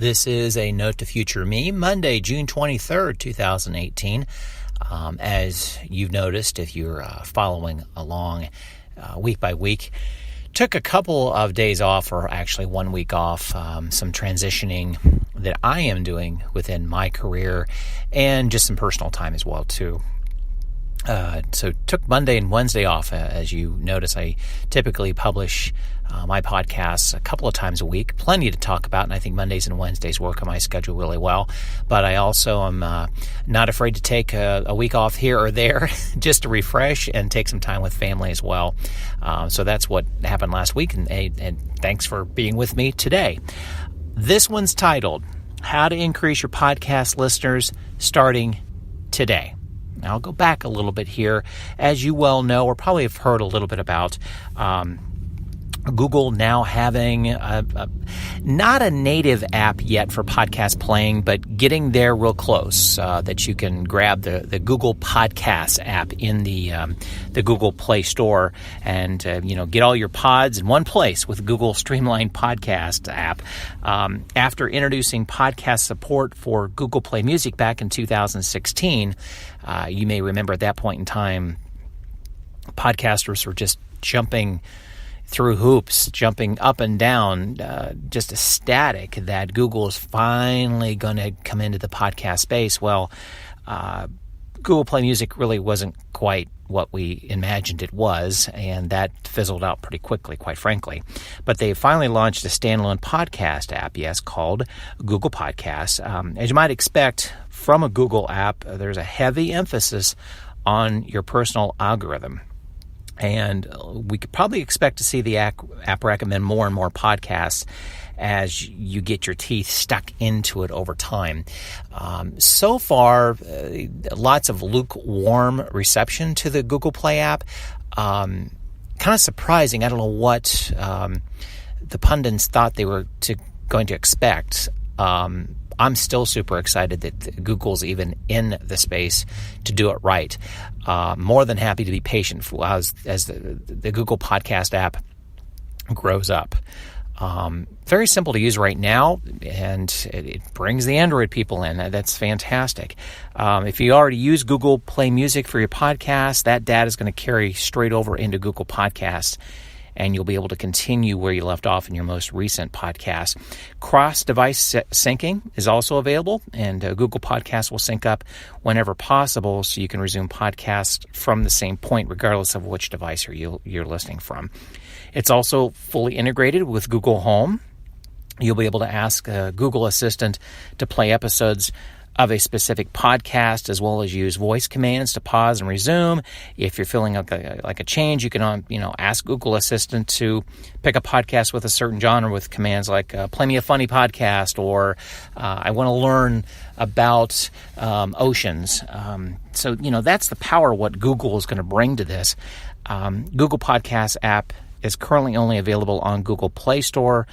This is a Note to Future Me, Monday, June 23rd, 2018. As you've noticed, if you're following along week by week, took a couple of days off, or actually 1 week off, some transitioning that I am doing within my career, and just some personal time as well, too. So took Monday and Wednesday off. As you notice, I typically publish my podcasts a couple of times a week, plenty to talk about, and I think Mondays and Wednesdays work on my schedule really well. But I also am not afraid to take a week off here or there just to refresh and take some time with family as well. So that's what happened last week, and thanks for being with me today. This one's titled, How to Increase Your Podcast Listeners Starting Today. Now, I'll go back a little bit here. As you well know, or probably have heard a little bit about, Google now having not a native app yet for podcast playing, but getting there real close, that you can grab the Google Podcasts app in the Google Play Store and get all your pods in one place with Google Streamlined Podcast app. After introducing podcast support for Google Play Music back in 2016, you may remember at that point in time, podcasters were just jumping through hoops, jumping up and down, just ecstatic that Google is finally going to come into the podcast space. Well, Google Play Music really wasn't quite what we imagined it was, and that fizzled out pretty quickly, quite frankly. But they finally launched a standalone podcast app, called Google Podcasts. As you might expect from a Google app, there's a heavy emphasis on your personal algorithm. And we could probably expect to see the app recommend more and more podcasts as you get your teeth stuck into it over time. So far, lots of lukewarm reception to the Google Play app. Kind of surprising. I don't know what the pundits thought they were going to expect. I'm still super excited that Google's even in the space to do it right. More than happy to be patient as the Google Podcast app grows up. Very simple to use right now, and it brings the Android people in. That's fantastic. If you already use Google Play Music for your podcast, that data is going to carry straight over into Google Podcasts, and you'll be able to continue where you left off in your most recent podcast. Cross-device syncing is also available, and Google Podcasts will sync up whenever possible, so you can resume podcasts from the same point, regardless of which device you're listening from. It's also fully integrated with Google Home. You'll be able to ask Google Assistant to play episodes of a specific podcast, as well as use voice commands to pause and resume. If you're feeling like a change, you can ask Google Assistant to pick a podcast with a certain genre with commands like play me a funny podcast, or I want to learn about oceans. So that's the power of what Google is going to bring to this. Google Podcasts app is currently only available on Google Play Store.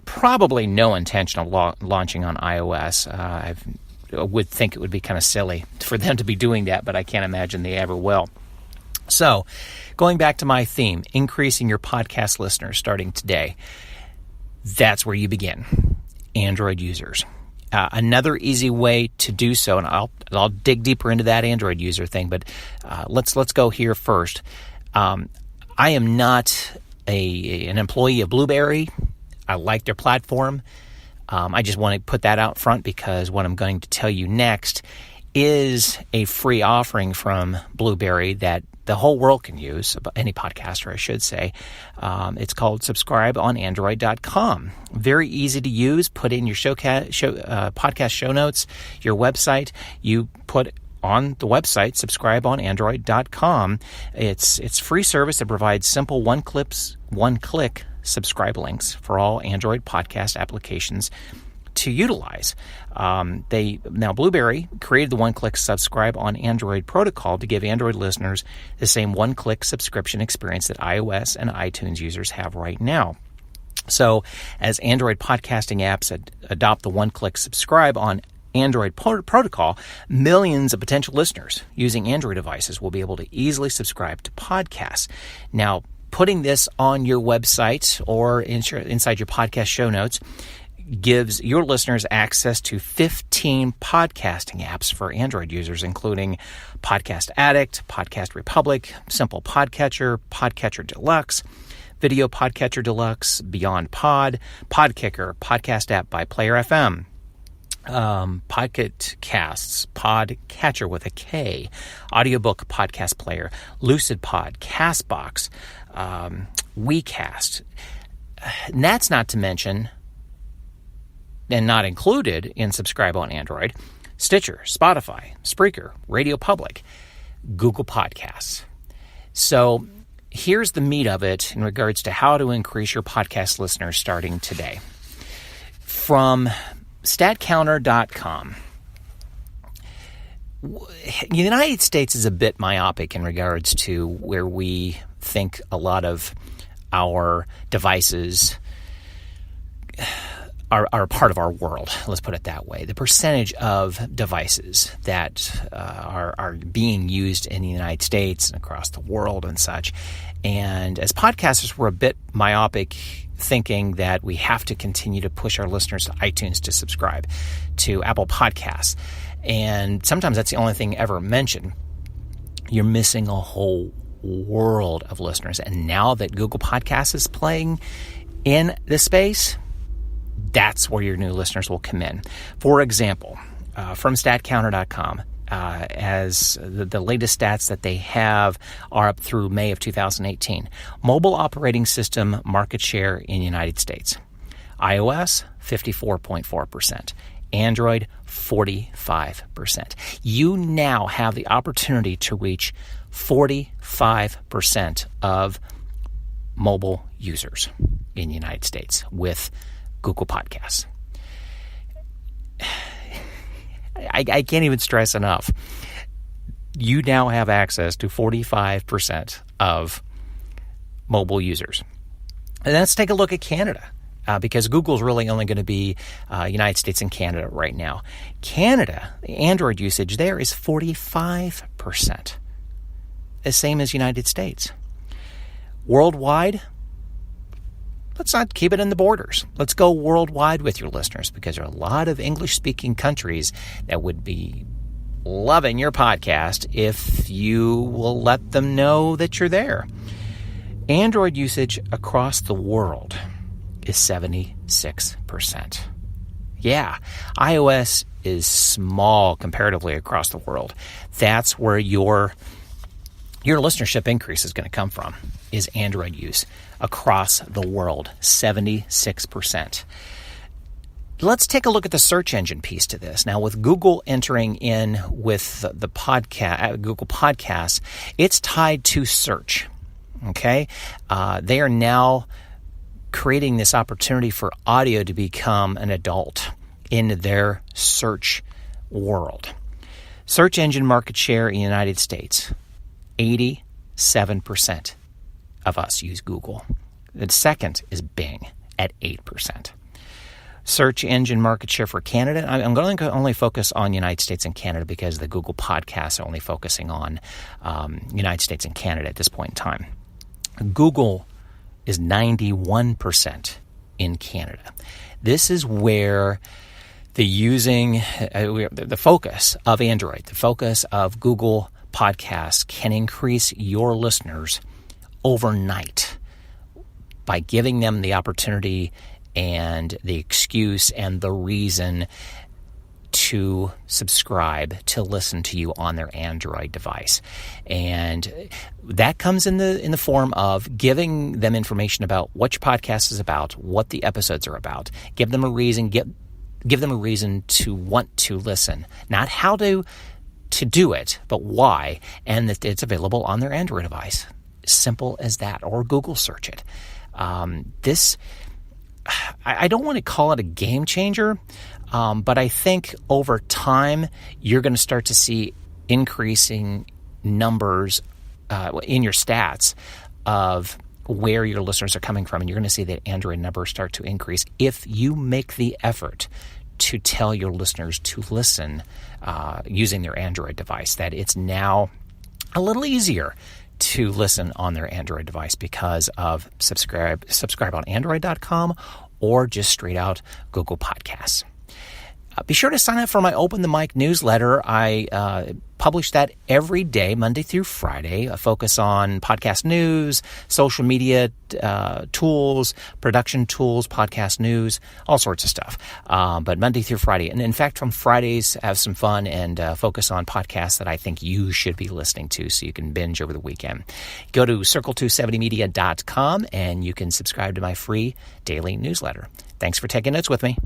Probably no intention of launching on iOS. I would think it would be kind of silly for them to be doing that, but I can't imagine they ever will. So, going back to my theme, increasing your podcast listeners starting today, that's where you begin. Android users. Another easy way to do so, and I'll dig deeper into that Android user thing, but let's go here first. I am not an employee of Blueberry. I like their platform. I just want to put that out front because what I'm going to tell you next is a free offering from Blueberry that the whole world can use, any podcaster, I should say. It's called subscribeonandroid.com. Very easy to use. Put in your podcast show notes, your website. You put on the website, subscribeonandroid.com. It's free service that provides simple one-click subscribe links for all Android podcast applications to utilize. Now Blueberry created the one-click subscribe on Android protocol to give Android listeners the same one-click subscription experience that iOS and iTunes users have right now. So as Android podcasting apps adopt the one-click subscribe on Android protocol, millions of potential listeners using Android devices will be able to easily subscribe to podcasts. Now, putting this on your website or inside your podcast show notes gives your listeners access to 15 podcasting apps for Android users, including Podcast Addict, Podcast Republic, Simple Podcatcher, Podcatcher Deluxe, Video Podcatcher Deluxe, Beyond Pod, Podkicker, Podcast App by Player FM, Pocket Casts, Podcatcher with a K, Audiobook Podcast Player, Lucid Pod, Castbox, WeCast. And that's not to mention, and not included in Subscribe on Android, Stitcher, Spotify, Spreaker, Radio Public, Google Podcasts. So here's the meat of it in regards to how to increase your podcast listeners starting today. From StatCounter.com, the United States is a bit myopic in regards to where we think a lot of our devices are part of our world. Let's put it that way. The percentage of devices that are being used in the United States and across the world and such. And as podcasters, we're a bit myopic, thinking that we have to continue to push our listeners to iTunes to subscribe, to Apple Podcasts. And sometimes that's the only thing ever mentioned. You're missing a whole world of listeners. And now that Google Podcasts is playing in the space, that's where your new listeners will come in. For example, from StatCounter.com, as the latest stats that they have are up through May of 2018. Mobile operating system market share in the United States. iOS, 54.4%. Android, 45%. You now have the opportunity to reach 45% of mobile users in the United States with Google Podcasts. I can't even stress enough. You now have access to 45% of mobile users. And let's take a look at Canada, because Google's really only going to be United States and Canada right now. Canada, the Android usage there is 45%, the same as United States. Worldwide, let's not keep it in the borders. Let's go worldwide with your listeners, because there are a lot of English-speaking countries that would be loving your podcast if you will let them know that you're there. Android usage across the world is 76%. Yeah, iOS is small comparatively across the world. That's where your listenership increase is going to come from, is Android use across the world, 76%. Let's take a look at the search engine piece to this. Now, with Google entering in with the podcast, Google Podcasts, it's tied to search. Okay, they are now creating this opportunity for audio to become an adult in their search world. Search engine market share in the United States, 87% of us use Google. The second is Bing at 8%. Search engine market share for Canada, I'm going to only focus on United States and Canada because the Google Podcasts are only focusing on United States and Canada at this point in time. Google is 91% in Canada. This is where the focus of Android, the focus of Google Podcasts can increase your listeners overnight by giving them the opportunity and the excuse and the reason to subscribe, to listen to you on their Android device. And that comes in the form of giving them information about what your podcast is about, what the episodes are about. Give them a reason, give them a reason to want to listen. Not how to do it, but why, and that it's available on their Android device. Simple as that, or Google search it. I don't want to call it a game changer, but I think over time you're going to start to see increasing numbers in your stats of where your listeners are coming from, and you're going to see that Android numbers start to increase if you make the effort to tell your listeners to listen using their Android device, that it's now a little easier to listen on their Android device because of subscribe on Android.com or just straight out Google Podcasts. Be sure to sign up for my Open the Mic newsletter. I publish that every day, Monday through Friday. I focus on podcast news, social media tools, production tools, podcast news, all sorts of stuff. But Monday through Friday. And in fact, on Fridays, have some fun and focus on podcasts that I think you should be listening to so you can binge over the weekend. Go to circle270media.com and you can subscribe to my free daily newsletter. Thanks for taking notes with me.